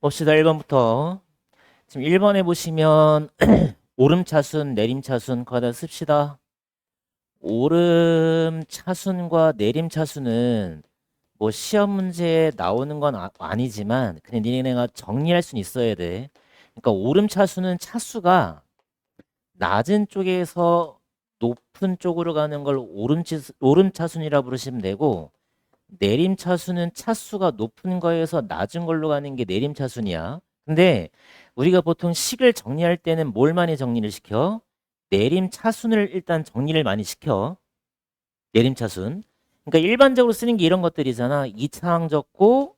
봅시다. 1번부터. 지금 1번에 보시면 오름차순, 내림차순 거기다 씁시다. 오름차순과 내림차순은 뭐 시험 문제에 나오는 건 아니지만 그냥 니네가 정리할 수는 있어야 돼. 그러니까 오름차순은 차수가 낮은 쪽에서 높은 쪽으로 가는 걸 오름차순이라 부르시면 되고, 내림차순은 차수가 높은 거에서 낮은 걸로 가는 게 내림차순이야. 근데 우리가 보통 식을 정리할 때는 뭘 많이 정리를 시켜? 내림차순을 일단 정리를 많이 시켜. 내림차순. 그러니까 일반적으로 쓰는 게 이런 것들이잖아. 2차항 적고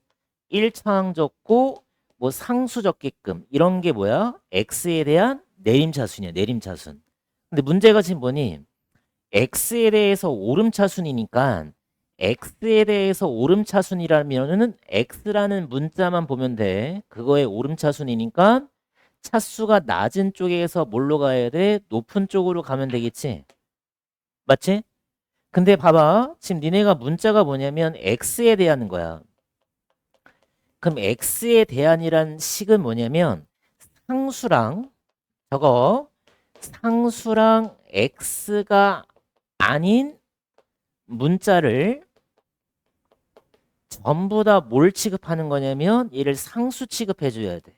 1차항 적고 뭐 상수 적게끔 이런 게 뭐야? x에 대한 내림차순이야. 내림차순. 근데 문제가 지금 뭐니? x에 대해서 오름차순이니까 x에 대해서 오름차순이라면은 x라는 문자만 보면 돼. 그거의 오름차순이니까 차수가 낮은 쪽에서 뭘로 가야 돼? 높은 쪽으로 가면 되겠지? 맞지? 근데 봐봐. 지금 니네가 문자가 뭐냐면 x에 대한 거야. 그럼 x에 대한이란 식은 뭐냐면 상수랑 저거 상수랑 x가 아닌 문자를 전부 다 뭘 취급하는 거냐면 얘를 상수 취급해 줘야 돼.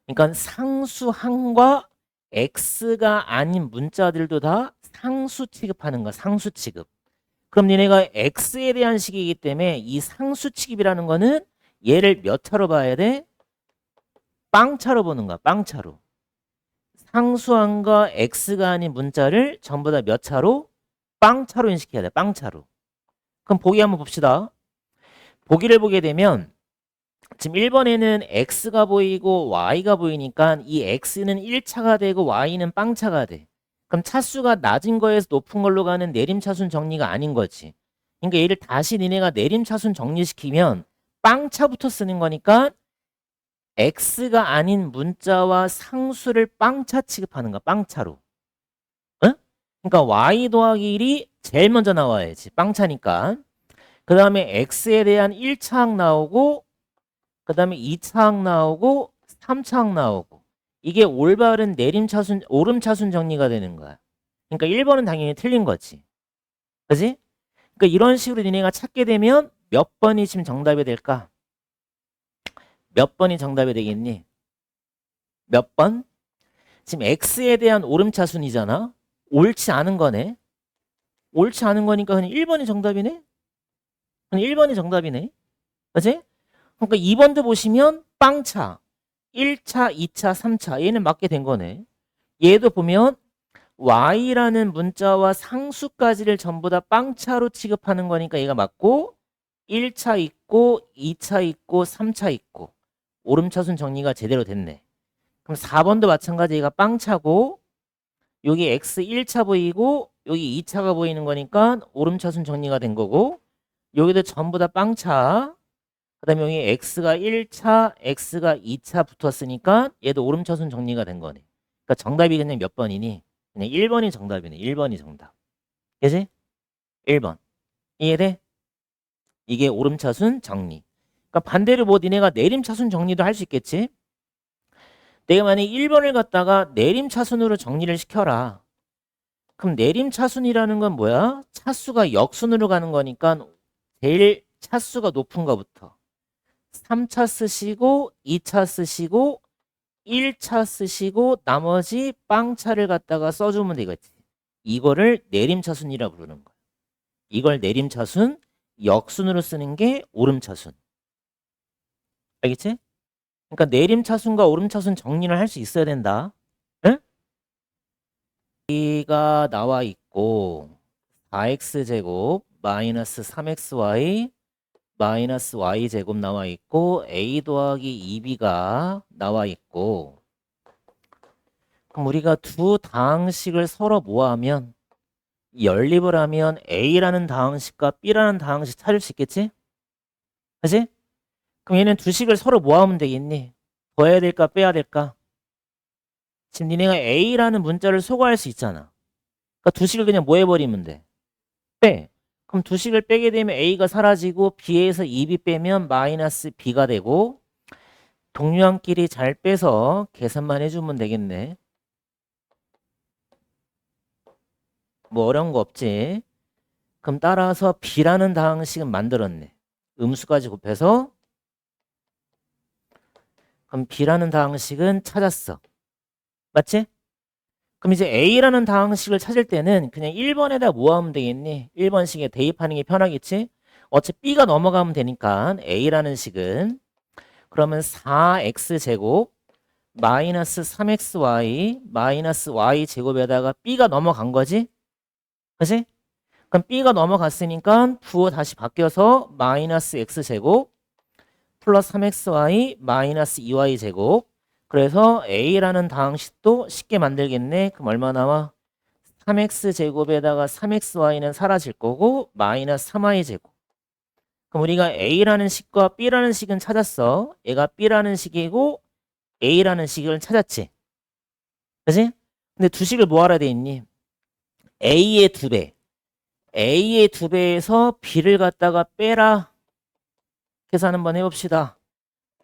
그러니까 상수항과 x가 아닌 문자들도 다 상수 취급하는 거야. 상수 취급. 그럼 니네가 x에 대한 식이기 때문에 이 상수 취급이라는 거는 얘를 몇 차로 봐야 돼? 빵차로 보는 거야. 빵차로. 상수항과 x가 아닌 문자를 전부 다 몇 차로? 빵차로 인식해야 돼. 빵차로. 그럼 보기 한번 봅시다. 보기를 보게 되면 지금 1번에는 x가 보이고 y가 보이니까 이 x는 1차가 되고 y는 빵차가 돼. 그럼 차수가 낮은 거에서 높은 걸로 가는 내림차순 정리가 아닌 거지. 그러니까 얘를 다시 니네가 내림차순 정리시키면 빵차부터 쓰는 거니까 x가 아닌 문자와 상수를 빵차 취급하는 거야. 빵차로. 응? 그러니까 y 더하기 1이 제일 먼저 나와야지. 빵차니까. 그 다음에 x에 대한 1차항 나오고 그 다음에 2차항 나오고 3차항 나오고 이게 올바른 내림차순 오름차순 정리가 되는 거야. 그러니까 1번은 당연히 틀린 거지. 그지? 그러니까 이런 식으로 니네가 찾게 되면 몇 번이 지금 정답이 될까? 몇 번이 정답이 되겠니? 몇 번? 지금 x에 대한 오름차순이잖아. 옳지 않은 거네. 옳지 않은 거니까 그냥 1번이 정답이네. 그냥 1번이 정답이네. 그지? 그러니까 2번도 보시면 빵차 1차, 2차, 3차 얘는 맞게 된 거네. 얘도 보면 y라는 문자와 상수까지를 전부 다 빵차로 취급하는 거니까 얘가 맞고 1차 있고 2차 있고 3차 있고 오름차순 정리가 제대로 됐네. 그럼 4번도 마찬가지 얘가 빵차고 여기 x 1차 보이고 여기 2차가 보이는 거니까 오름차순 정리가 된 거고 여기도 전부 다 빵차 그 다음에 여기 x가 1차, x가 2차 붙었으니까 얘도 오름차순 정리가 된 거네. 그러니까 정답이 그냥 몇 번이니? 그냥 1번이 정답이네. 1번이 정답. 그지? 1번. 이해돼? 이게 오름차순 정리. 그러니까 반대로 뭐 니네가 내림차순 정리도 할 수 있겠지? 내가 만약에 1번을 갖다가 내림차순으로 정리를 시켜라. 그럼 내림차순이라는 건 뭐야? 차수가 역순으로 가는 거니까 제일 차수가 높은 거부터 3차 쓰시고 2차 쓰시고 1차 쓰시고 나머지 빵차를 갖다가 써주면 되겠지. 이거를 내림차순이라 부르는 거야. 이걸 내림차순, 역순으로 쓰는 게 오름차순. 알겠지? 그러니까 내림차순과 오름차순 정리를 할 수 있어야 된다. 응? 이가 나와 있고 4x제곱 마이너스 3xy 마이너스 y제곱 나와 있고 a 더하기 2b가 나와 있고 그럼 우리가 두 다항식을 서로 모아하면 연립을 하면 a라는 다항식과 b라는 다항식 찾을 수 있겠지? 그치? 그럼 얘는 두 식을 서로 모아하면 되겠니? 더해야 될까 빼야 될까? 지금 니네가 a라는 문자를 소거할 수 있잖아. 그러니까 두 식을 그냥 모해버리면 돼. 빼. 그럼 두 식을 빼게 되면 a가 사라지고 b에서 2b 빼면 마이너스 b가 되고 동류항끼리 잘 빼서 계산만 해주면 되겠네. 뭐 어려운 거 없지. 그럼 따라서 b라는 다항식은 만들었네. 음수까지 곱해서 그럼 b라는 다항식은 찾았어. 맞지? 그럼 이제 a라는 다항식을 찾을 때는 그냥 1번에다 뭐 하면 되겠니? 1번식에 대입하는 게 편하겠지? 어차피 b가 넘어가면 되니까 a라는 식은 그러면 4x제곱 마이너스 3xy 마이너스 y제곱에다가 b가 넘어간 거지? 그치? 그럼 b가 넘어갔으니까 부호 다시 바뀌어서 마이너스 x제곱 플러스 3xy 마이너스 2y제곱 그래서 a라는 다항식도 쉽게 만들겠네. 그럼 얼마 나와? 3x제곱에다가 3xy는 사라질 거고 마이너스 3y제곱 그럼 우리가 a라는 식과 b라는 식은 찾았어. 얘가 b라는 식이고 a라는 식을 찾았지. 그치? 근데 두 식을 뭐 하라 돼 있니? a의 2배 a의 2배에서 b를 갖다가 빼라. 계산 한번 해봅시다.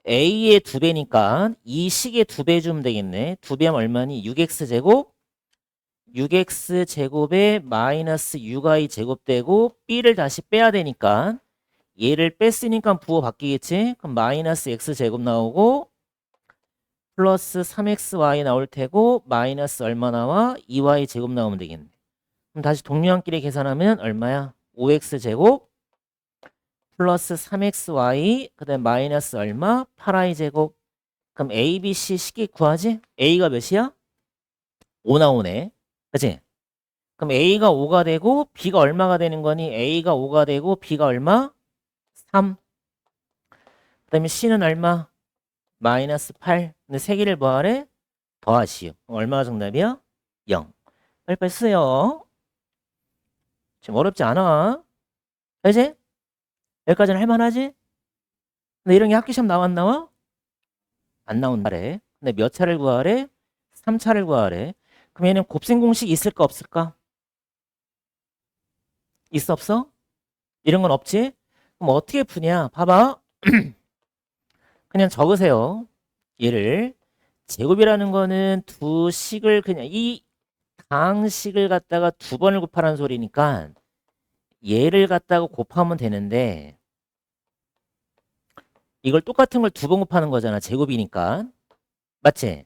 a의 2배니까 이 식의 2배 주면 되겠네. 2배면 얼마니? 6x제곱 6x제곱에 마이너스 6y 제곱되고 b를 다시 빼야 되니까 얘를 뺐으니까 부호 바뀌겠지? 그럼 마이너스 x제곱 나오고 플러스 3xy 나올 테고 마이너스 얼마 나와? 2y 제곱 나오면 되겠네. 그럼 다시 동류항끼리 계산하면 얼마야? 5x제곱 플러스 3xy 그 다음에 마이너스 얼마? 8y 제곱 그럼 a, b, c 식이 구하지? a가 몇이야? 5 나오네. 그치? 그럼 a가 5가 되고 b가 얼마가 되는 거니? a가 5가 되고 b가 얼마? 3. 그 다음에 c는 얼마? 마이너스 8. 근데 세 개를 뭐 하래? 더하시오. 얼마가 정답이야? 0. 빨리빨리 쓰세요. 지금 어렵지 않아. 그치? 여기까지는 할만하지? 근데 이런 게 학기 시험 나와 안 나와? 안 나온다래. 근데 몇 차를 구하래? 3차를 구하래. 그럼 얘는 곱셈 공식 있을까 없을까? 있어 없어? 이런 건 없지? 그럼 어떻게 푸냐? 봐봐. 그냥 적으세요. 얘를 제곱이라는 거는 두 식을 그냥 이 다항식을 갖다가 두 번을 곱하라는 소리니까 얘를 갖다가 곱하면 되는데 이걸 똑같은 걸 두 번 곱하는 거잖아. 제곱이니까. 맞지?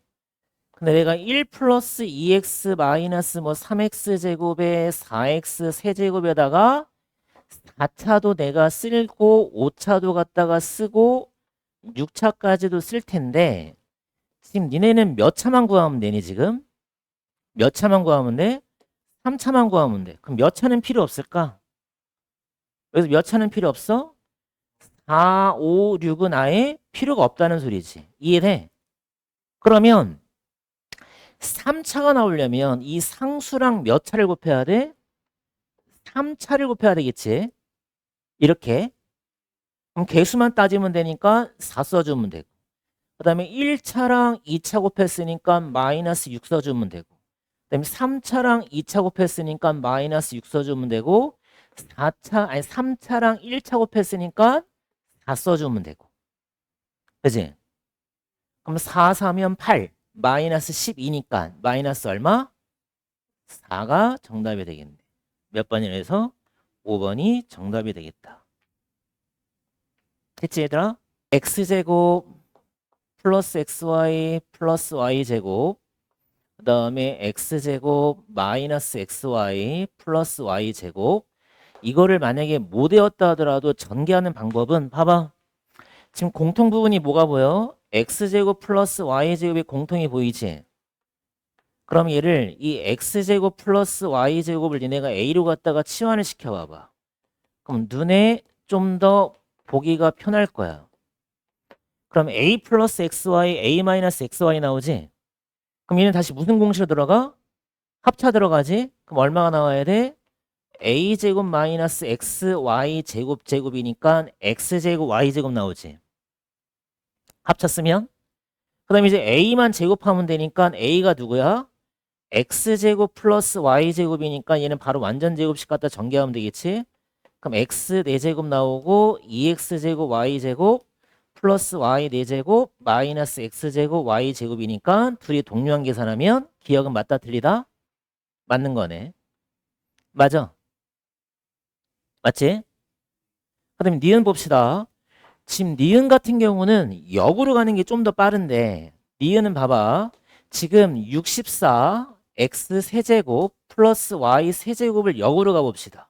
근데 내가 1 플러스 2x 마이너스 뭐 3x 제곱에 4x 세제곱에다가 4차도 내가 쓰고 5차도 갖다가 쓰고 6차까지도 쓸 텐데 지금 니네는 몇 차만 구하면 되니 지금? 몇 차만 구하면 돼? 3차만 구하면 돼. 그럼 몇 차는 필요 없을까? 그래서 몇 차는 필요 없어? 4, 5, 6은 아예 필요가 없다는 소리지. 이해돼? 그러면 3차가 나오려면 이 상수랑 몇 차를 곱해야 돼? 3차를 곱해야 되겠지. 이렇게. 그럼 개수만 따지면 되니까 4 써주면 되고. 그 다음에 1차랑 2차 곱했으니까 마이너스 6 써주면 되고. 그 다음에 3차랑 2차 곱했으니까 마이너스 6 써주면 되고. 3차랑 1차 곱했으니까 4 써주면 되고. 그지? 그럼 4, 4면 8. 마이너스 12니까 마이너스 얼마? 4가 정답이 되겠네. 몇 번이라서 5번이 정답이 되겠다. 됐지 얘들아? x제곱 플러스 xy 플러스 y제곱 그 다음에 x제곱 마이너스 xy 플러스 y제곱 이거를 만약에 못 외웠다 하더라도 전개하는 방법은 봐봐. 지금 공통 부분이 뭐가 보여? x제곱 플러스 y제곱의 공통이 보이지? 그럼 얘를 이 x제곱 플러스 y제곱을 니네가 a로 갖다가 치환을 시켜봐봐. 그럼 눈에 좀 더 보기가 편할 거야. 그럼 a 플러스 xy, a 마이너스 xy 나오지? 그럼 얘는 다시 무슨 공식으로 들어가? 합차 들어가지? 그럼 얼마가 나와야 돼? a제곱 마이너스 xy 제곱 제곱이니까 x제곱 y제곱 나오지? 합쳤으면? 그 다음에 이제 a만 제곱하면 되니까 a가 누구야? x제곱 플러스 y제곱이니까 얘는 바로 완전 제곱식 갖다 전개하면 되겠지? 그럼 x 4제곱 나오고 2x제곱 y제곱 플러스 y 4제곱 마이너스 x제곱 y제곱이니까 둘이 동류한 계산하면 기억은 맞다 틀리다? 맞는 거네. 맞아. 맞지? 그 다음에 니은 봅시다. 지금 니은 같은 경우는 역으로 가는 게 좀 더 빠른데 니은은 봐봐. 지금 64 x 세제곱 플러스 y 세제곱을 역으로 가봅시다.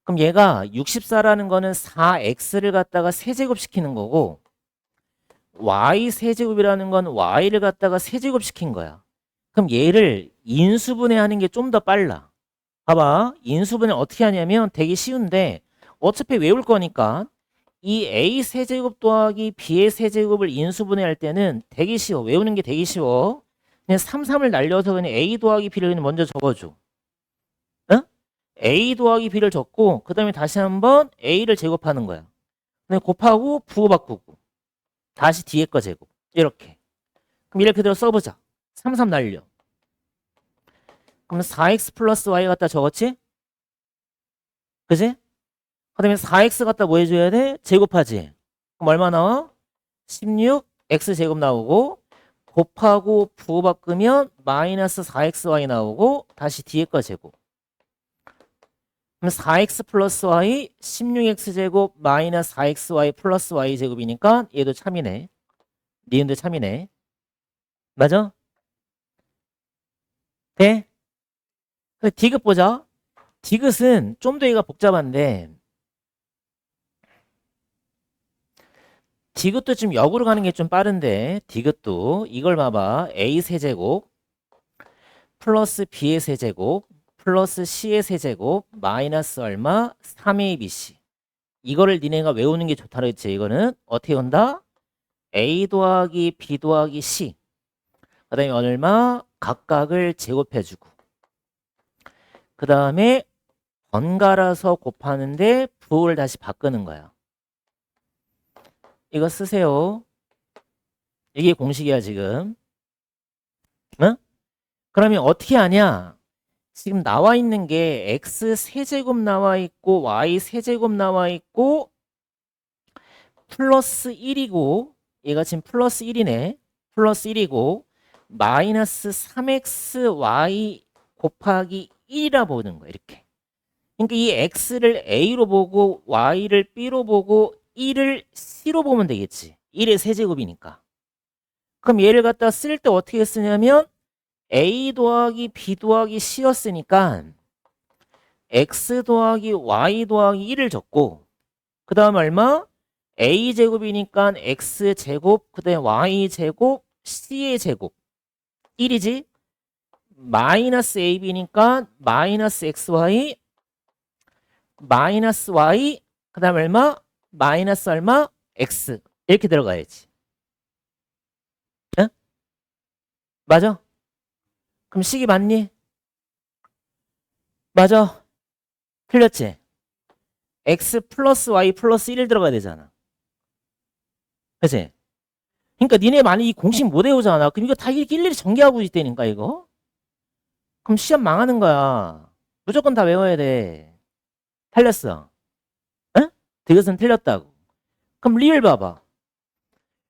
그럼 얘가 64라는 거는 4x를 갖다가 세제곱 시키는 거고 y 세제곱이라는 건 y를 갖다가 세제곱 시킨 거야. 그럼 얘를 인수분해하는 게 좀 더 빨라. 봐봐. 인수분해 어떻게 하냐면 되게 쉬운데 어차피 외울 거니까 이 a 세제곱 더하기 b의 세제곱을 인수분해할 때는 되게 쉬워. 외우는 게 되게 쉬워. 그냥 3, 3을 날려서 그냥 a 더하기 b를 그냥 먼저 적어줘. 응? a 더하기 b를 적고 그 다음에 다시 한번 a를 제곱하는 거야. 그냥 곱하고 부호 바꾸고 다시 뒤에 거 제곱. 이렇게. 그럼 이렇게 그대로 써보자. 3, 3 날려. 그럼 4x 플러스 y 갖다 적었지? 그지? 그 다음에 4x 갖다 뭐 해줘야 돼? 제곱하지. 그럼 얼마 나와? 16 x제곱 나오고 곱하고 부호 바꾸면 마이너스 4xy 나오고 다시 뒤에 거 제곱. 그럼 4x 플러스 y 16x제곱 마이너스 4xy 플러스 y제곱이니까 얘도 참이네. 니은도 참이네. 맞아? 돼? 디귿 보자. 디귿은 좀 더 얘가 복잡한데 디귿도 좀 역으로 가는 게 좀 빠른데 디귿도 이걸 봐봐. a 세제곱 플러스 b의 세제곱 플러스 c의 세제곱 마이너스 얼마? 3abc. 이거를 니네가 외우는 게 좋다 그랬지. 이거는 어떻게 온다? a 더하기 b 더하기 c. 그 다음에 얼마? 각각을 제곱해주고 그 다음에 번갈아서 곱하는데 부호를 다시 바꾸는 거야. 이거 쓰세요. 이게 공식이야 지금. 응? 그러면 어떻게 하냐? 지금 나와 있는 게 x 세제곱 나와 있고 y 세제곱 나와 있고 플러스 1이고 얘가 지금 플러스 1이네. 플러스 1이고 마이너스 3xy 곱하기 1이라 보는 거야. 이렇게. 그러니까 이 x를 a로 보고 y를 b로 보고 1을 c로 보면 되겠지. 1의 세제곱이니까. 그럼 얘를 갖다 쓸 때 어떻게 쓰냐면 a 더하기 b 더하기 c였으니까 x 더하기 y 더하기 1을 적고 그 다음 얼마? a 제곱이니까 x 제곱 그 다음에 y 제곱 c의 제곱 1이지? 마이너스 ab니까 마이너스 xy 마이너스 y 그 다음 얼마? 마이너스 얼마? x 이렇게 들어가야지. 응? 맞아? 그럼 식이 맞니? 맞아. 틀렸지? x 플러스 y 플러스 1 들어가야 되잖아. 그치? 그러니까 니네 만약 이 공식 못 외우잖아. 그럼 이거 다 이렇게 일일이 전개하고 있다니까 이거. 그럼 시험 망하는 거야. 무조건 다 외워야 돼. 틀렸어. 응? 이것은 틀렸다고. 그럼 리을 봐봐.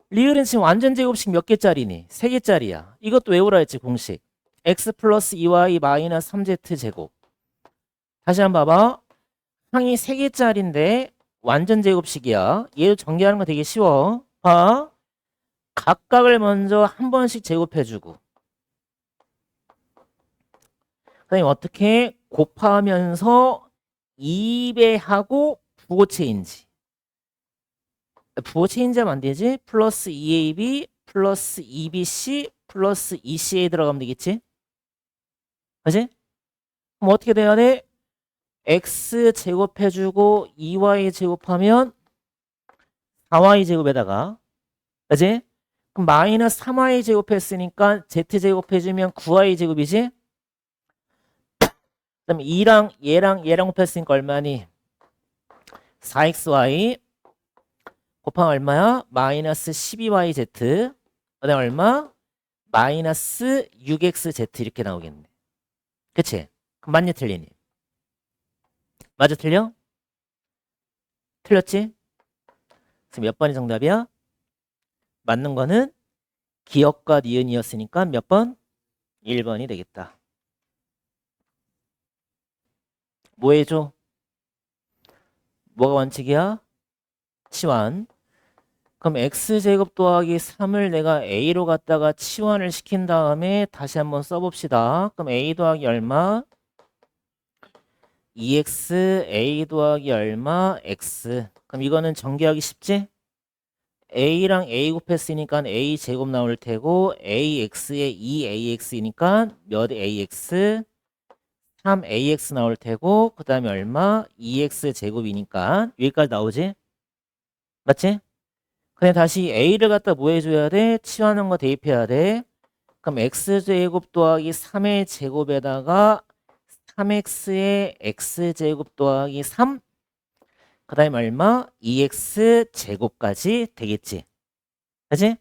리을은 지금 완전 제곱식 몇 개짜리니? 3개짜리야. 이것도 외우라 했지 공식. x 플러스 2y 마이너스 3z 제곱. 다시 한번 봐봐. 항이 3개짜리인데 완전 제곱식이야. 얘도 전개하는 거 되게 쉬워. 봐. 각각을 먼저 한 번씩 제곱해주고 그다음에 어떻게 곱하면서 2배하고 부호 체인지. 부호 체인지하면 안 되지? 플러스 2ab 플러스 2bc 플러스 2ca 들어가면 되겠지? 그지? 그럼 어떻게 돼야 돼? x 제곱해주고 2y 제곱하면 4y 제곱에다가 그지? 그럼 마이너스 3y 제곱했으니까 z 제곱해주면 9y 제곱이지? 그럼 2랑 얘랑 곱했으니까 얼마니? 4xy 곱하면 얼마야? 마이너스 12yz 그 다음 얼마? 마이너스 6xz 이렇게 나오겠네. 그치? 그럼 맞냐 틀리니? 맞아 틀려? 틀렸지? 그래서 몇 번이 정답이야? 맞는 거는 기역과 니은이었으니까 몇 번? 1번이 되겠다. 뭐 해줘? 뭐가 원칙이야? 치환. 그럼 x제곱 더하기 3을 내가 a로 갖다가 치환을 시킨 다음에 다시 한번 써봅시다. 그럼 a 더하기 얼마? 2x a 더하기 얼마? x. 그럼 이거는 전개하기 쉽지? a랑 a 곱했으니까 a 제곱 나올 테고 ax에 2ax이니까 몇 ax? 3ax 나올 테고 그 다음에 얼마? 2x 제곱이니까 여기까지 나오지? 맞지? 그냥 다시 a를 갖다 뭐 해줘야 돼? 치환한 거 대입해야 돼. 그럼 x제곱 더하기 3의 제곱에다가 3x의 x제곱 더하기 3. 그 다음에 얼마? 2x 제곱까지 되겠지. 그치?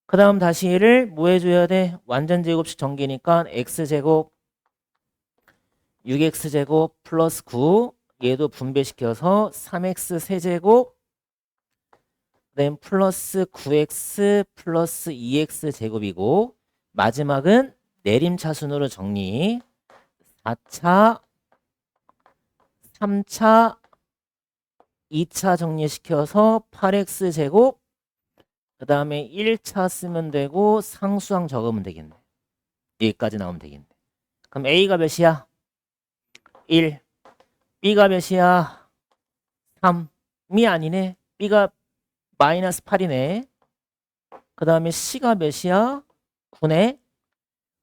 그 다음 다시 얘를 뭐 해줘야 돼? 완전 제곱식 전개니까 x제곱 6x제곱 플러스 9. 얘도 분배시켜서 3x 세제곱 그다음 플러스 9x 플러스 2x 제곱이고 마지막은 내림차순으로 정리. 4차, 3차, 2차 정리시켜서 8x 제곱 그 다음에 1차 쓰면 되고 상수항 적으면 되겠네. 여기까지 나오면 되겠네. 그럼 A가 몇이야? 1. B가 몇이야? 3이 아니네. B가 마이너스 8이네. 그 다음에 C가 몇이야? 9네.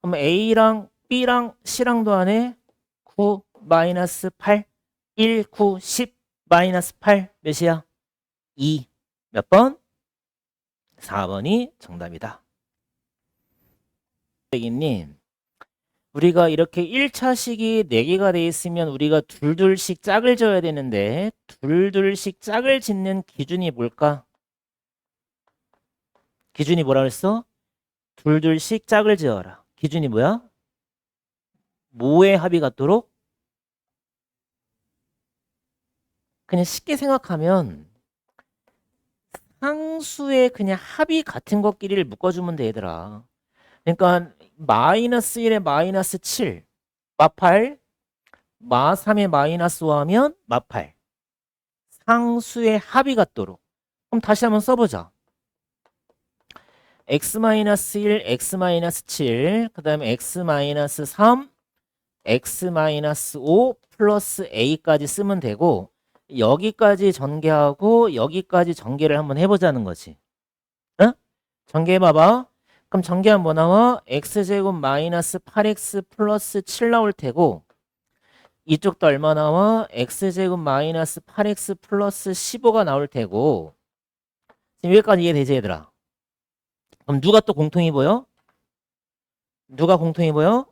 그럼 A랑 B랑 C랑 더하네. 9 마이너스 8. 1, 9, 10 마이너스 8 몇이야? 2. 몇 번? 4번이 정답이다. 님, 우리가 이렇게 1차식이 4개가 돼 있으면 우리가 둘둘씩 짝을 져야 되는데 둘둘씩 짝을 짓는 기준이 뭘까? 기준이 뭐라 그랬어? 둘둘씩 짝을 지어라. 기준이 뭐야? 뭐의 합이 같도록? 그냥 쉽게 생각하면 상수의 그냥 합이 같은 것끼리를 묶어주면 돼, 얘들아. 그러니까 마이너스 1에 마이너스 7 마8 마3에 마이너스 5 하면 마8 상수의 합이 같도록. 그럼 다시 한번 써보자. x-1 x-7 그 다음에 x-3 x-5 플러스 a까지 쓰면 되고 여기까지 전개하고 여기까지 전개를 한번 해보자는 거지. 응? 전개해봐봐. 그럼 전개하면 뭐 나와? x제곱 마이너스 8x 플러스 7 나올 테고 이쪽도 얼마 나와? x제곱 마이너스 8x 플러스 15가 나올 테고 지금 여기까지 이해되지 얘들아? 그럼 누가 또 공통이 보여? 누가 공통이 보여?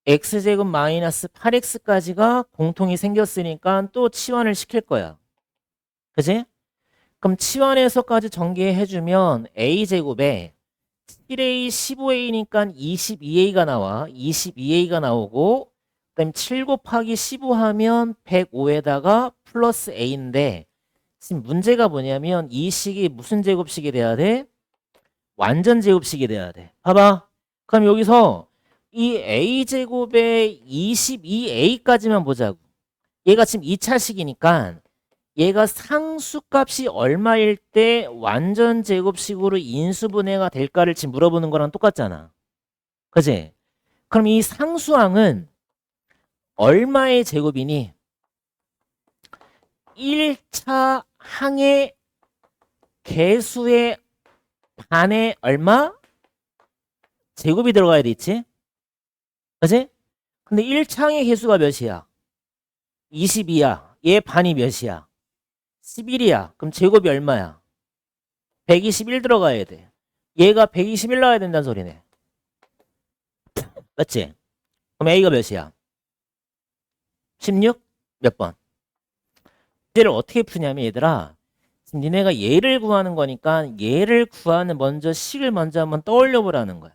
x제곱 마이너스 8x까지가 공통이 생겼으니까 또 치환을 시킬 거야. 그지? 그럼 치환해서까지 전개해주면 a제곱에 7a 15a니까 22a가 나와. 22a가 나오고 그다음에 7 곱하기 15 하면 105에다가 플러스 a인데 지금 문제가 뭐냐면 이 식이 무슨 제곱식이 돼야 돼? 완전 제곱식이 돼야 돼. 봐봐. 그럼 여기서 이 a제곱의 22a까지만 보자고. 얘가 지금 2차식이니까 얘가 상수값이 얼마일 때 완전 제곱식으로 인수분해가 될까를 지금 물어보는 거랑 똑같잖아. 그지? 그럼 이 상수항은 얼마의 제곱이니? 1차 항의 개수의 반에 얼마? 제곱이 들어가야 되겠지? 그지? 근데 1차 항의 개수가 몇이야? 22야. 얘 반이 몇이야? 11이야. 그럼 제곱이 얼마야? 121 들어가야 돼. 얘가 121 나와야 된다는 소리네. 맞지? 그럼 A가 몇이야? 16? 몇 번? 얘를 어떻게 푸냐면 얘들아 지금 니네가 얘를 구하는 거니까 얘를 구하는 먼저 식을 먼저 한번 떠올려 보라는 거야.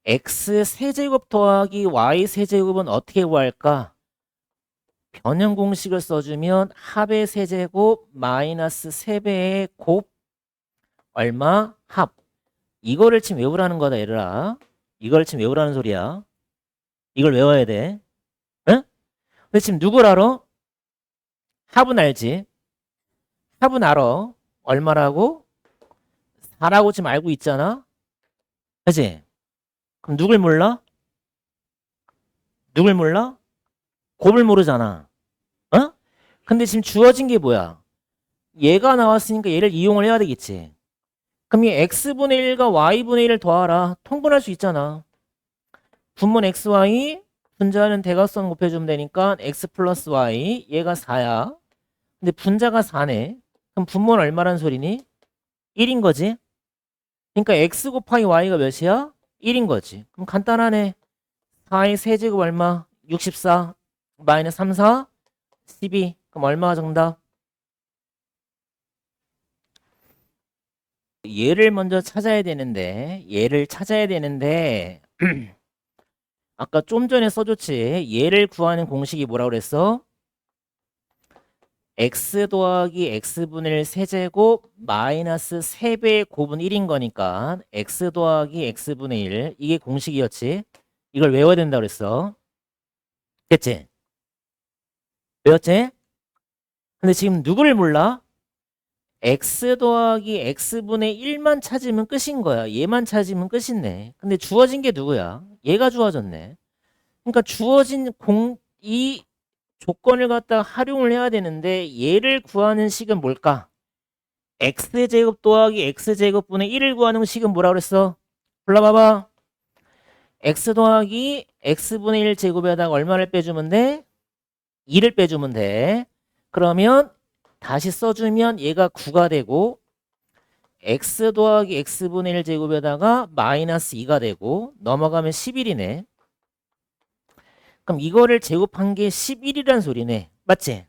x 세제곱 더하기 y 세제곱은 어떻게 구할까? 변형 공식을 써주면 합의 세제곱 마이너스 3배의 곱 얼마 합. 이거를 지금 외우라는 거다 얘들아. 이걸 지금 외우라는 소리야. 이걸 외워야 돼. 응? 근데 지금 누굴 알아? 합은 알지? 합은 알아. 얼마라고? 4라고 지금 알고 있잖아. 그치? 그럼 누굴 몰라? 누굴 몰라? 곱을 모르잖아. 어? 근데 지금 주어진 게 뭐야? 얘가 나왔으니까 얘를 이용을 해야 되겠지. 그럼 이 x분의 1과 y분의 1을 더하라. 통분할 수 있잖아. 분모 xy 분자는 대각선 곱해주면 되니까 x 플러스 y 얘가 4야. 근데 분자가 4네. 그럼 분모는 얼마란 소리니? 1인 거지. 그러니까 x 곱하기 y가 몇이야? 1인 거지. 그럼 간단하네. 4의 세제곱 얼마? 64 마이너스 3, 4 12. 그럼 얼마가 정답? 얘를 먼저 찾아야 되는데 아까 좀 전에 써줬지. 얘를 구하는 공식이 뭐라고 그랬어? x 더하기 x분의 1 세제곱 마이너스 3배의 곱은 1인 거니까 x 더하기 x분의 1 이게 공식이었지. 이걸 외워야 된다 그랬어. 됐지? 외웠지? 근데 지금 누구를 몰라? x 더하기 x분의 1만 찾으면 끝인 거야. 얘만 찾으면 끝이네. 근데 주어진 게 누구야? 얘가 주어졌네. 그러니까 주어진 이 조건을 갖다가 활용을 해야 되는데 얘를 구하는 식은 뭘까? x제곱 더하기 x제곱분의 1을 구하는 식은 뭐라 그랬어? 불러봐봐. x 더하기 x분의 1 제곱에다가 얼마를 빼주면 돼? 2를 빼주면 돼. 그러면 다시 써주면 얘가 9가 되고 x 더하기 x분의 1 제곱에다가 마이너스 2가 되고 넘어가면 11이네. 그럼 이거를 제곱한 게 11이란 소리네. 맞지?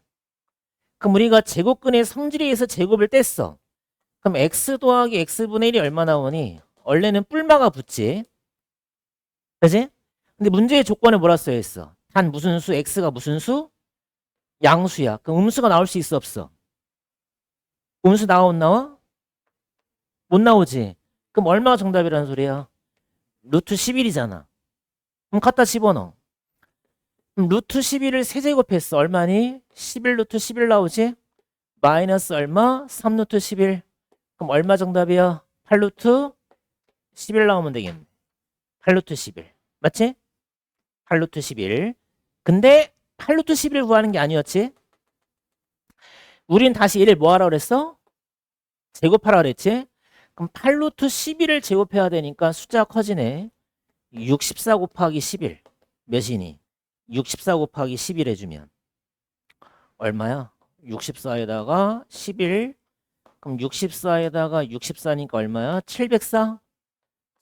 그럼 우리가 제곱근의 성질에 의해서 제곱을 뗐어. 그럼 x 더하기 x분의 1이 얼마 나오니? 원래는 뿔마가 붙지. 그지? 근데 문제의 조건에 뭐라 써 있어? 단 무슨 수? x가 무슨 수? 양수야. 그럼 음수가 나올 수 있어 없어? 음수 나와 못 나와? 못 나오지. 그럼 얼마가 정답이라는 소리야? 루트 11이잖아. 그럼 갖다 집어넣어. 그럼 루트 11을 세제곱했어. 얼마니? 11 루트 11 나오지? 마이너스 얼마? 3 루트 11. 그럼 얼마 정답이야? 8 루트 11 나오면 되겠네. 8 루트 11. 맞지? 8 루트 11. 근데 8 루트 11 구하는 게 아니었지? 우린 다시 얘를 뭐 하라 그랬어? 제곱하라 그랬지? 그럼 8 루트 11을 제곱해야 되니까 숫자가 커지네. 64 곱하기 11. 몇이니? 64 곱하기 11 해주면 얼마야? 64에다가 11. 그럼 64에다가 64니까 얼마야? 704?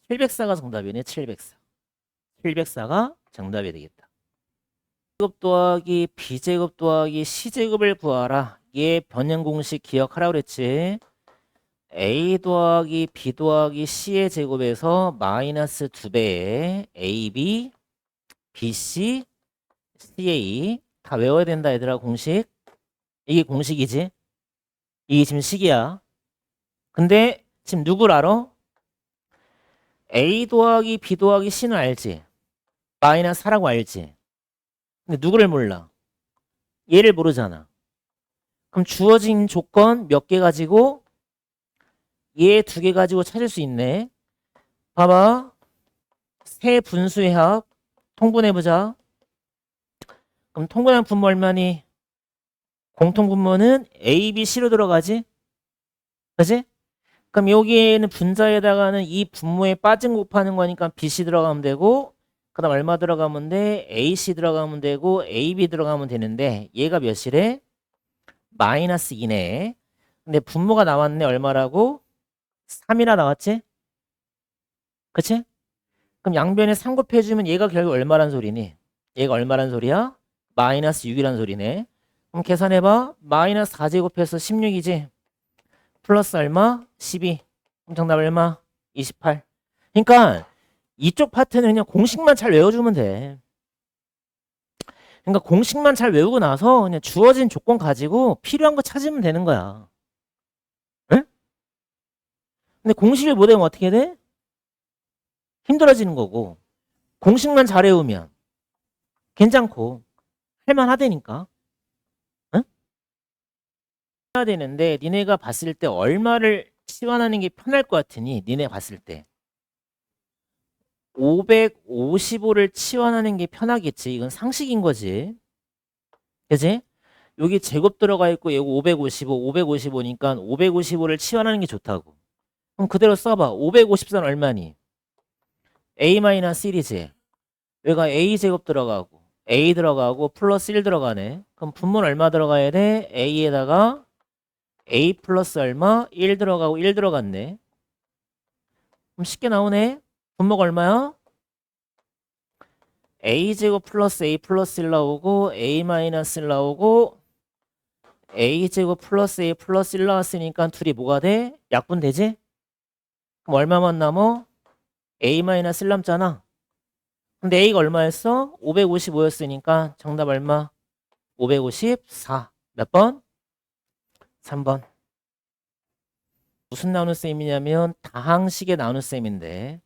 704가 정답이네. 704. 704가 정답이 되겠다. 제곱 더하기 b제곱 더하기 c제곱을 구하라. 얘 변형 공식 기억하라 그랬지. a 더하기 b 더하기 c의 제곱에서 마이너스 2배의 ab, bc, ca 다 외워야 된다 얘들아. 공식. 이게 공식이지. 이게 지금 식이야. 근데 지금 누굴 알아? a 더하기 b 더하기 c는 알지. 마이너스 4라고 알지. 근데 누구를 몰라? 얘를 모르잖아. 그럼 주어진 조건 몇 개 가지고 얘 2개 가지고 찾을 수 있네. 봐봐. 세 분수의 합 통분해보자. 그럼 통분한 분모 얼마니? 공통분모는 A, B, C로 들어가지? 그치? 그럼 여기에는 분자에다가는 이 분모에 빠진 곱하는 거니까 BC 들어가면 되고 그 다음 얼마 들어가면 돼? AC 들어가면 되고 AB 들어가면 되는데 얘가 몇이래? 마이너스 2네. 근데 분모가 나왔네. 얼마라고? 3이라 나왔지? 그치? 그럼 양변에 3 곱해주면 얘가 결국 얼마란 소리니? 얘가 얼마란 소리야? 마이너스 6이란 소리네. 그럼 계산해봐. 마이너스 4제곱해서 16이지? 플러스 얼마? 12. 그럼 정답 얼마? 28. 그러니까 이쪽 파트는 그냥 공식만 잘 외워주면 돼. 그러니까 공식만 잘 외우고 나서 그냥 주어진 조건 가지고 필요한 거 찾으면 되는 거야. 응? 근데 공식을 못 외우면 어떻게 돼? 힘들어지는 거고. 공식만 잘 외우면 괜찮고 할만하다니까. 응? 해야 되는데 니네가 봤을 때 얼마를 치환하는 게 편할 것 같으니 니네 봤을 때 555를 치환하는 게 편하겠지. 이건 상식인 거지. 그지? 여기 제곱 들어가 있고 얘가 555니까 555를 치환하는 게 좋다고. 그럼 그대로 써봐. 554는 얼마니? A-1이지. 여기가 A제곱 들어가고 A 들어가고 플러스 1 들어가네. 그럼 분모는 얼마 들어가야 돼? A에다가 A 플러스 얼마? 1 들어가고 1 들어갔네. 그럼 쉽게 나오네. 분모가 얼마야? A제곱 플러스 A 플러스 1 나오고 A 마이너스 1 나오고 A제곱 플러스 A 플러스 1 나왔으니까 둘이 뭐가 돼? 약분 되지? 그럼 얼마만 남어? A 마이너스 1 남잖아. 근데 A가 얼마였어? 555였으니까 정답 얼마? 554. 몇 번? 3번. 무슨 나눗셈이냐면 다항식의 나눗셈인데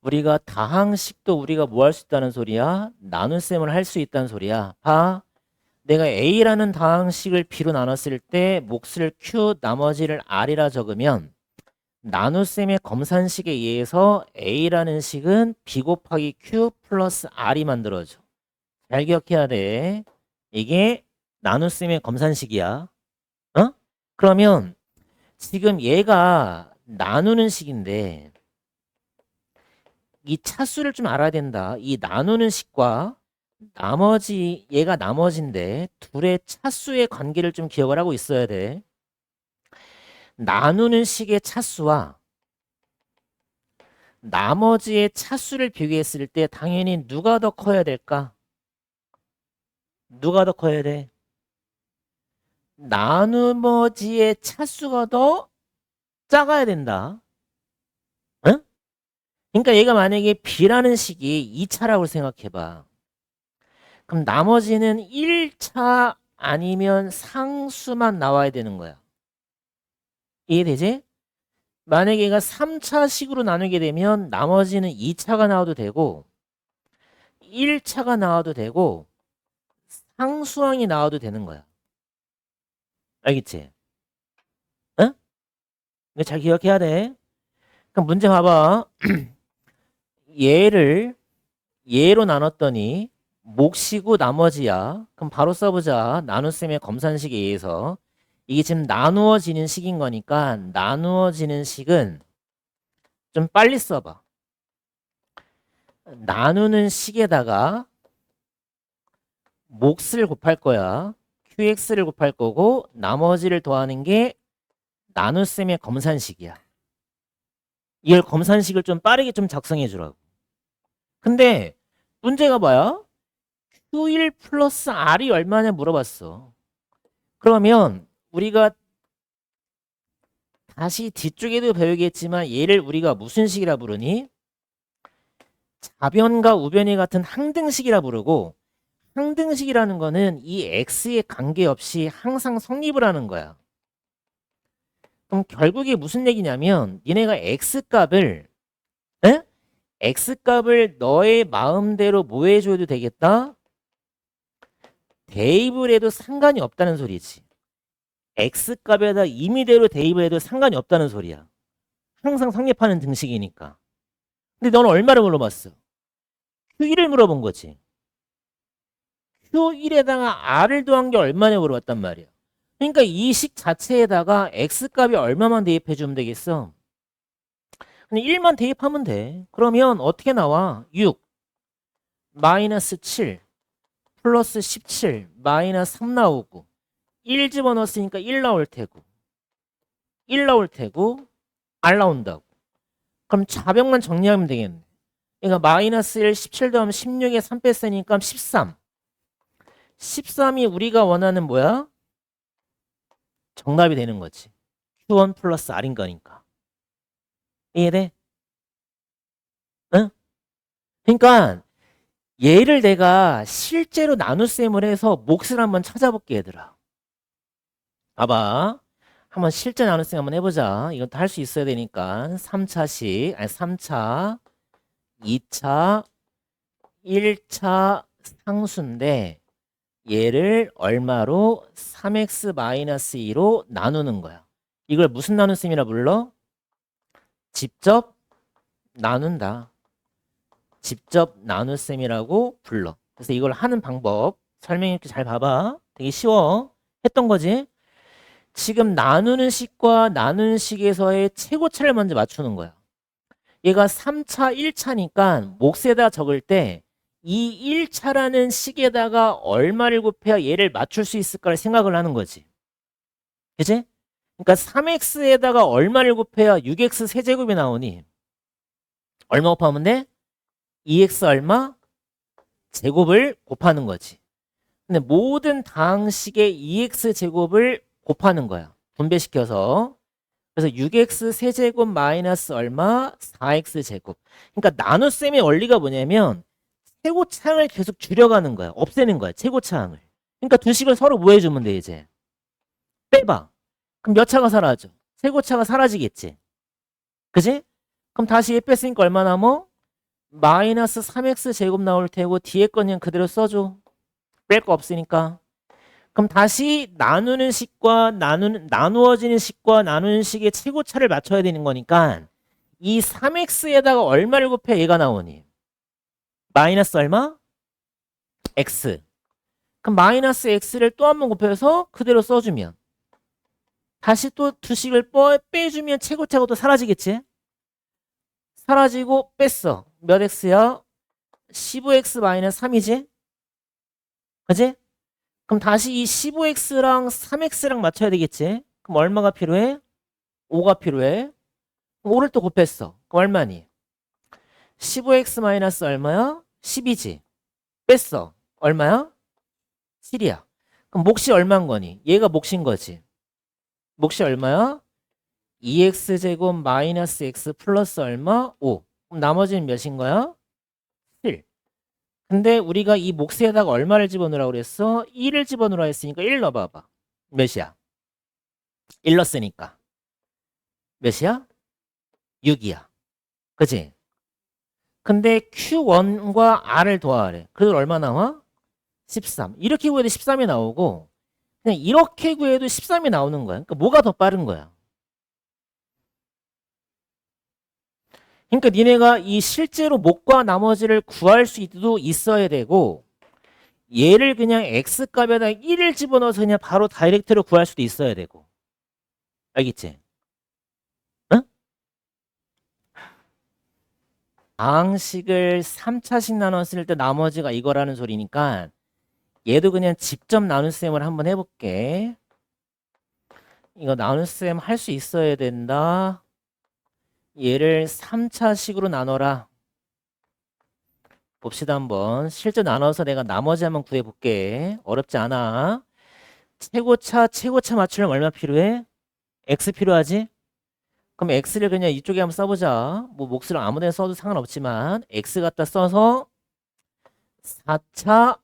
우리가 다항식도 우리가 뭐 할 수 있다는 소리야? 나눗셈을 할 수 있다는 소리야. 봐. 내가 A라는 다항식을 B로 나눴을 때 몫을 Q 나머지를 R이라 적으면 나눗셈의 검산식에 의해서 A라는 식은 B 곱하기 Q 플러스 R이 만들어져. 잘 기억해야 돼. 이게 나눗셈의 검산식이야. 어? 그러면 지금 얘가 나누는 식인데 이 차수를 좀 알아야 된다. 이 나누는 식과 나머지 얘가 나머지인데 둘의 차수의 관계를 좀 기억을 하고 있어야 돼. 나누는 식의 차수와 나머지의 차수를 비교했을 때 당연히 누가 더 커야 될까? 누가 더 커야 돼? 나머지의 차수가 더 작아야 된다. 응? 그러니까 얘가 만약에 B라는 식이 2차라고 생각해봐. 그럼 나머지는 1차 아니면 상수만 나와야 되는 거야. 이해되지? 만약에 얘가 3차식으로 나누게 되면 나머지는 2차가 나와도 되고 1차가 나와도 되고 상수항이 나와도 되는 거야. 알겠지? 응? 이거 잘 기억해야 돼. 그럼 문제 봐봐. 얘로 나눴더니 몫이고 나머지야. 그럼 바로 써보자. 나눗셈의 검산식에 의해서. 이게 지금 나누어지는 식인 거니까 나누어지는 식은 좀 빨리 써봐. 나누는 식에다가 몫을 곱할 거야. QX를 곱할 거고 나머지를 더하는 게 나눗셈의 검산식이야. 이걸 검산식을 좀 빠르게 좀 작성해 주라고. 근데 문제가 뭐야? Q1 플러스 R이 얼마냐 물어봤어. 그러면 우리가 다시 뒤쪽에도 배우겠지만 얘를 우리가 무슨 식이라 부르니? 자변과 우변이 같은 항등식이라 부르고 항등식이라는 거는 이 x에 관계없이 항상 성립을 하는 거야. 그럼 결국에 무슨 얘기냐면 니네가 x값을 x값을 너의 마음대로 뭐 해줘도 되겠다? 대입을 해도 상관이 없다는 소리지. x값에다 임의대로 대입을 해도 상관이 없다는 소리야. 항상 성립하는 등식이니까. 근데 너는 얼마를 물어봤어? Q1을 물어본 거지. Q1에다가 R을 더한 게 얼마냐 물어봤단 말이야. 그러니까 이 식 자체에다가 x값이 얼마만 대입해주면 되겠어? 근데 1만 대입하면 돼. 그러면 어떻게 나와? 6 마이너스 7 플러스 17 마이너스 3 나오고 1 집어넣었으니까 1 나올 테고 1 나올 테고 R 나온다고. 그럼 좌변만 정리하면 되겠네. 그러니까 마이너스 1 17 더하면 16에 3 뺐으니까 13 13이 우리가 원하는 뭐야? 정답이 되는 거지. Q1 플러스 R인 거니까. 이해돼? 응? 그러니까 얘를 내가 실제로 나눗셈을 해서 몫을 한번 찾아볼게, 얘들아. 봐봐. 한번 실제 나눗셈 한번 해보자. 이것도 할 수 있어야 되니까. 3차씩, 아니 3차, 2차, 1차 상수인데 얘를 얼마로 3x-2로 나누는 거야. 이걸 무슨 나눗셈이라 불러? 직접 나눈다. 직접 나눗셈이라고 불러. 그래서 이걸 하는 방법 설명해 줄게. 잘 봐봐. 되게 쉬워. 했던 거지. 지금 나누는 식과 나누는 식에서의 최고차를 먼저 맞추는 거야. 얘가 3차, 1차니까 몫에다 적을 때 이 1차라는 식에다가 얼마를 곱해야 얘를 맞출 수 있을까를 생각을 하는 거지. 그치? 그러니까 3x에다가 얼마를 곱해야 6x 세제곱이 나오니? 얼마 곱하면 돼? 2x 얼마? 제곱을 곱하는 거지. 근데 모든 다항식의 2x 제곱을 곱하는 거야. 분배시켜서. 그래서 6x 세제곱 마이너스 얼마? 4x 제곱. 그러니까 나눗셈의 원리가 뭐냐면 최고차항을 계속 줄여가는 거야. 없애는 거야. 최고차항을. 그러니까 두 식을 서로 뭐 해주면 돼 이제? 빼봐. 그럼 몇 차가 사라져? 최고차가 사라지겠지. 그지? 그럼 다시 얘 뺐으니까 얼마 남어? 마이너스 3x 제곱 나올 테고 뒤에 건 그냥 그대로 써줘. 뺄 거 없으니까. 그럼 다시 나누는 식과 나누어지는 식과 나누는 식의 최고차를 맞춰야 되는 거니까 이 3x에다가 얼마를 곱해 얘가 나오니? 마이너스 얼마? x. 그럼 마이너스 x를 또 한 번 곱해서 그대로 써주면 다시 또 두 식을 빼주면 최고차가 또 사라지겠지? 사라지고 뺐어. 몇 x야? 15x 마이너스 3이지? 그지? 그럼 다시 이 15x랑 3x랑 맞춰야 되겠지? 그럼 얼마가 필요해? 5가 필요해. 그럼 5를 또 곱했어. 그럼 얼마니? 15x 마이너스 얼마야? 10이지. 뺐어. 얼마야? 7이야. 그럼 몫이 얼마인 거니? 얘가 몫인 거지. 몫이 얼마야? 2x제곱 마이너스 x 플러스 얼마? 5. 그럼 나머지는 몇인 거야? 7. 근데 우리가 이 몫에다가 얼마를 집어넣으라고 그랬어? 1을 집어넣으라 했으니까 1 넣어봐봐. 몇이야? 1 넣었으니까. 몇이야? 6이야. 그치? 근데 Q1과 R을 더하래. 그래도 얼마 나와? 13. 이렇게 구해도 13이 나오고 그냥 이렇게 구해도 13이 나오는 거야. 그러니까 뭐가 더 빠른 거야? 그러니까 니네가 이 실제로 몫과 나머지를 구할 수도 있어야 되고 얘를 그냥 x값에다 1을 집어넣어서 그냥 바로 다이렉트로 구할 수도 있어야 되고 알겠지? 응? 다항식을 3차씩 나눴을 때 나머지가 이거라는 소리니까 얘도 그냥 직접 나눗셈을 한번 해볼게. 이거 나눗셈 할 수 있어야 된다. 얘를 3차식으로 나눠라. 봅시다 한번. 실제 나눠서 내가 나머지 한번 구해볼게. 어렵지 않아. 최고차 맞추려면 얼마 필요해? x 필요하지? 그럼 x를 그냥 이쪽에 한번 써보자. 뭐 몫을 아무 데나 써도 상관없지만 x 갖다 써서 4차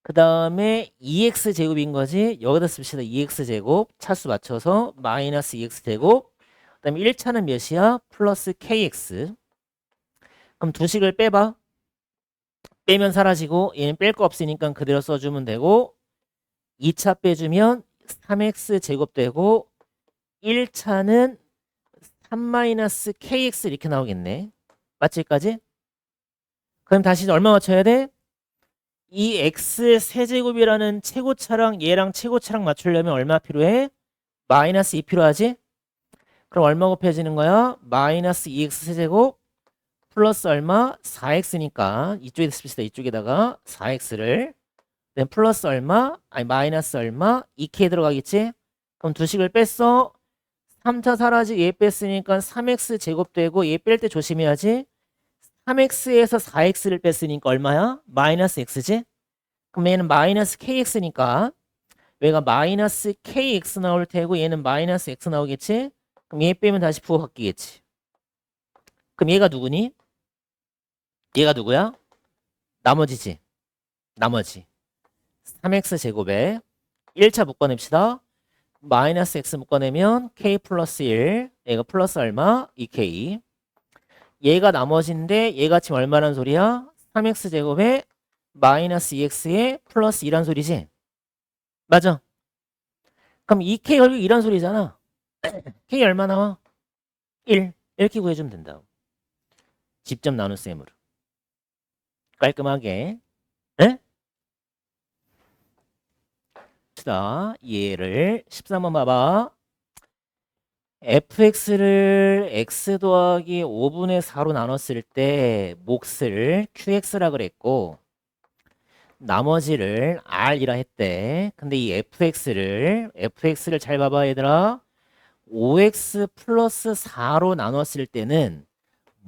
그 다음에 2x 제곱인 거지. 여기다 씁시다. 2x 제곱 차수 맞춰서 마이너스 2x 제곱 그 다음에 1차는 몇이야? 플러스 kx. 그럼 두 식을 빼봐. 빼면 사라지고 얘는 뺄 거 없으니까 그대로 써주면 되고 2차 빼주면 3x 제곱 되고 1차는 3-kx 이렇게 나오겠네. 맞지까지? 그럼 다시 얼마 맞춰야 돼? 이 x 세제곱이라는 최고차랑 얘랑 최고차랑 맞추려면 얼마 필요해? 마이너스 2 필요하지? 그럼 얼마 곱해지는 거야? 마이너스 2x 세제곱 플러스 얼마? 4x니까 이쪽에 씁시다. 이쪽에다가 4x를 플러스 얼마? 아니 마이너스 얼마? 2k 들어가겠지? 그럼 두 식을 뺐어. 3차 사라지 얘 뺐으니까 3x 제곱 되고 얘 뺄 때 조심해야지. 3x에서 4x를 뺐으니까 얼마야? 마이너스 x지? 그럼 얘는 마이너스 kx니까 얘가 마이너스 kx 나올 테고 얘는 마이너스 x 나오겠지? 그럼 얘 빼면 다시 부호 바뀌겠지. 그럼 얘가 누구니? 얘가 누구야? 나머지지. 나머지 3x 제곱에 1차 묶어냅시다. 마이너스 x 묶어내면 k 플러스 1, 얘가 플러스 얼마? 2k. 얘가 나머지인데 얘가 지금 얼마란 소리야? 3x 제곱에 마이너스 2x에 플러스 2란 소리지? 맞아. 그럼 2k 결국 2란 소리잖아. k 얼마 나와? 1. 이렇게 구해주면 된다고. 직접 나눗셈으로. 깔끔하게. 네? 자, 얘를 13번 봐봐. fx를 x 더하기 5분의 4로 나눴을 때 몫을 qx라 그랬고 나머지를 r이라 했대. 근데 이 fx를 잘 봐봐 얘들아. 5x 플러스 4로 나눴을 때는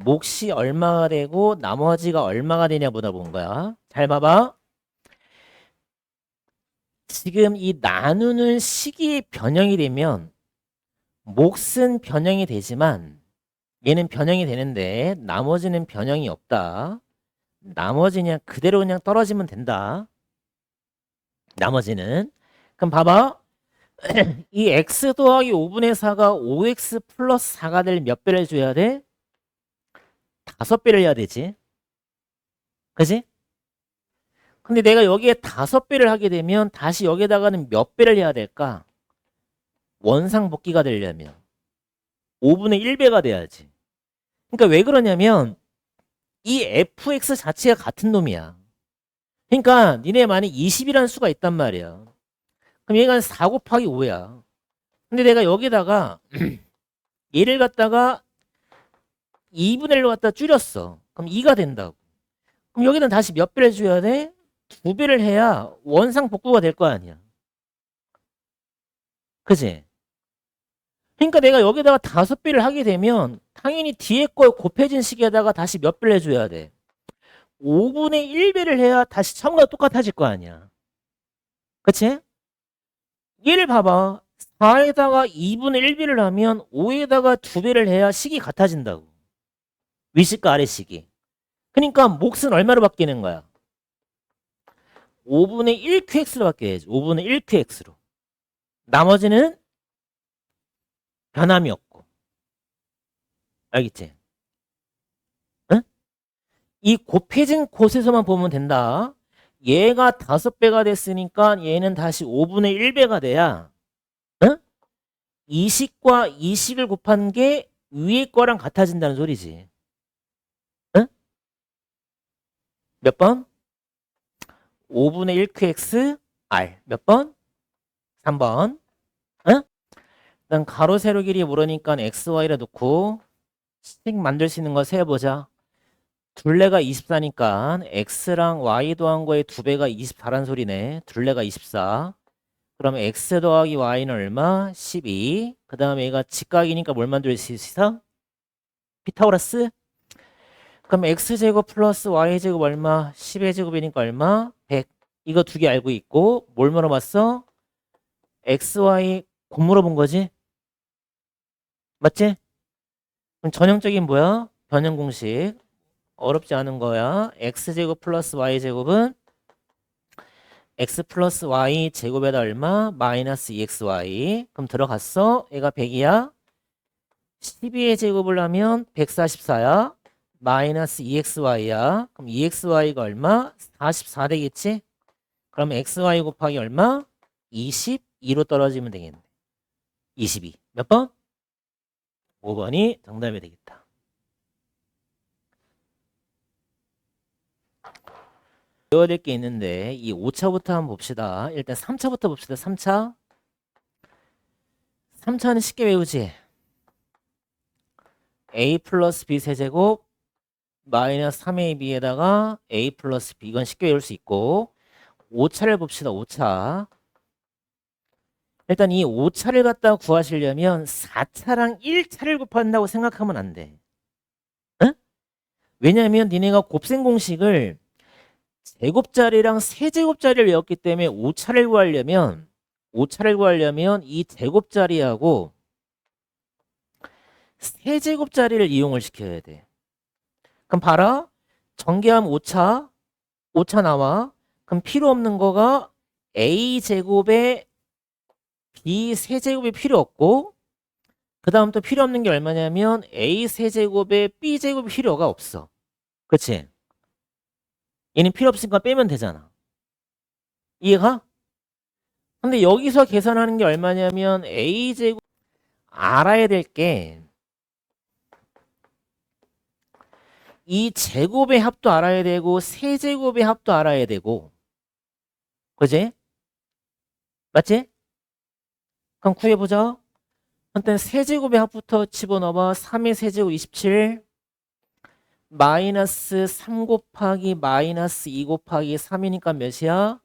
몫이 얼마가 되고 나머지가 얼마가 되냐 보다 본 거야. 잘 봐봐. 지금 이 나누는 식이 변형이 되면 몫은 변형이 되지만 얘는 변형이 되는데 나머지는 변형이 없다. 나머지는 그냥 그대로 그냥 떨어지면 된다. 나머지는. 그럼 봐봐. 이 x 더하기 5분의 4가 5x 플러스 4가 될 몇 배를 줘야 돼? 5배를 해야 되지. 그지? 근데 내가 여기에 5배를 하게 되면 다시 여기에다가는 몇 배를 해야 될까? 원상복귀가 되려면 5분의 1배가 돼야지. 그러니까 왜 그러냐면 이 fx 자체가 같은 놈이야. 그러니까 니네 만약 20이라는 수가 있단 말이야. 그럼 얘가 4 곱하기 5야. 근데 내가 여기다가 얘를 갖다가 2분의 1로 갖다 줄였어. 그럼 2가 된다고. 그럼 여기는 다시 몇 배를 줘야 돼? 2배를 해야 원상복구가 될 거 아니야. 그지? 그러니까 내가 여기다가 5배를 하게 되면 당연히 뒤에 거 곱해진 식에다가 다시 몇 배를 해줘야 돼? 5분의 1배를 해야 다시 처음과 똑같아질 거 아니야. 그치? 얘를 봐봐. 4에다가 2분의 1배를 하면 5에다가 2배를 해야 식이 같아진다고. 위식과 아래식이. 그러니까 몫은 얼마로 바뀌는 거야? 5분의 1qx로 바뀌어야지. 5분의 1qx로. 나머지는 변함이 없고. 알겠지? 응? 이 곱해진 곳에서만 보면 된다. 얘가 5배가 됐으니까 얘는 다시 5분의 1배가 돼야 응? 이 식과 이 식을 곱한 게 위에 거랑 같아진다는 소리지. 응? 몇 번? 5분의 1qx r. 몇 번? 3번. 응? 일단 가로 세로 길이 모르니까 xy를 놓고 식 만들 수 있는 거 세어보자. 둘레가 24니까 x랑 y 더한 거의 2배가 24란 소리네. 둘레가 24. 그럼 x 더하기 y는 얼마? 12. 그 다음에 얘가 직각이니까 뭘 만들 수 있어? 피타고라스? 그럼 x제곱 플러스 y제곱 얼마? 10의 제곱이니까 얼마? 100. 이거 두 개 알고 있고 뭘 물어봤어? x, y 곱 물어본 거지? 맞지? 그럼 전형적인 뭐야? 변형 공식. 어렵지 않은 거야. x제곱 플러스 y제곱은 x 플러스 y 제곱에다 얼마? 마이너스 2xy. 그럼 들어갔어? 얘가 100이야. 12의 제곱을 하면 144야. 마이너스 2xy야. 그럼 2xy가 얼마? 44 되겠지? 그럼 xy 곱하기 얼마? 22로 떨어지면 되겠네. 22. 몇 번? 5번이 정답이 되겠다. 배워야 될 게 있는데 이 5차부터 한번 봅시다. 일단 3차부터 봅시다. 3차. 3차는 쉽게 외우지. a 플러스 b 세제곱 마이너스 3ab에다가 a 플러스 b. 이건 쉽게 외울 수 있고 5차를 봅시다. 5차. 일단 이 5차를 갖다가 구하시려면 4차랑 1차를 곱한다고 생각하면 안 돼. 응? 왜냐하면 니네가 곱셈 공식을 제곱자리랑 세제곱자리를 외웠기 때문에 5차를 구하려면 이 제곱자리하고 세제곱자리를 이용을 시켜야 돼. 그럼 봐라. 전개하면 5차 오차 나와. 그럼 필요 없는 거가 a제곱에 b 세제곱이 필요 없고 그 다음 또 필요 없는 게 얼마냐면 a 세제곱에 b 제곱이 필요가 없어. 그치? 얘는 필요 없으니까 빼면 되잖아. 이해가? 근데 여기서 계산하는 게 얼마냐면 a제곱 알아야 될 게 이 제곱의 합도 알아야 되고 세제곱의 합도 알아야 되고 그지? 맞지? 그럼 구해보자. 일단 세제곱의 합부터 집어넣어봐. 3의 세제곱 27 마이너스 3 곱하기 마이너스 2 곱하기 3이니까 몇이야?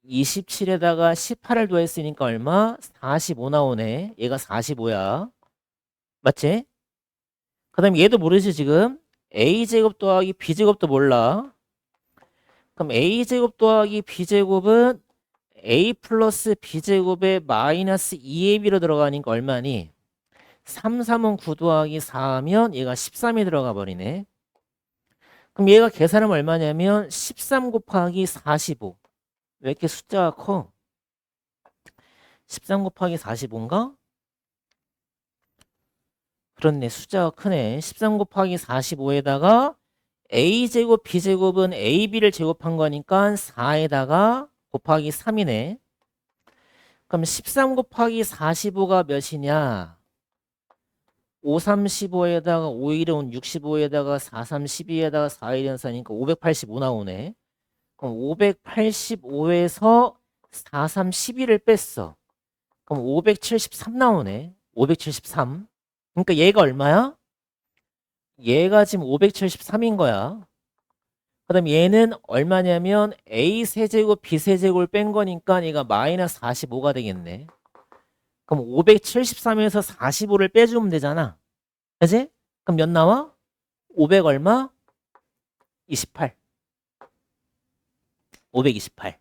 27에다가 18을 더했으니까 얼마? 45 나오네. 얘가 45야. 맞지? 그 다음에 얘도 모르지 지금? a제곱 더하기 b제곱도 몰라. 그럼 a제곱 더하기 b제곱은 a 플러스 b제곱에 마이너스 2ab로 들어가니까 얼마니? 3, 3은 9 더하기 4하면 얘가 13이 들어가 버리네. 그럼 얘가 계산하면 얼마냐면 13 곱하기 45. 왜 이렇게 숫자가 커? 13 곱하기 45인가? 그렇네. 숫자가 크네. 13 곱하기 45에다가 a제곱 b제곱은 ab를 제곱한 거니까 4에다가 곱하기 3이네. 그럼 13 곱하기 45가 몇이냐? 5, 3, 15에다가 5, 1은 65에다가 4, 3, 12에다가 4, 1은 4니까 585 나오네. 그럼 585에서 4, 3, 12를 뺐어. 그럼 573 나오네. 573. 그러니까 얘가 얼마야? 얘가 지금 573인 거야. 그 다음 얘는 얼마냐면 A 세제곱 B 세제곱을 뺀 거니까 얘가 마이너스 45가 되겠네. 그럼 573에서 45를 빼주면 되잖아. 그지? 그럼 몇 나와? 500 얼마? 28. 528.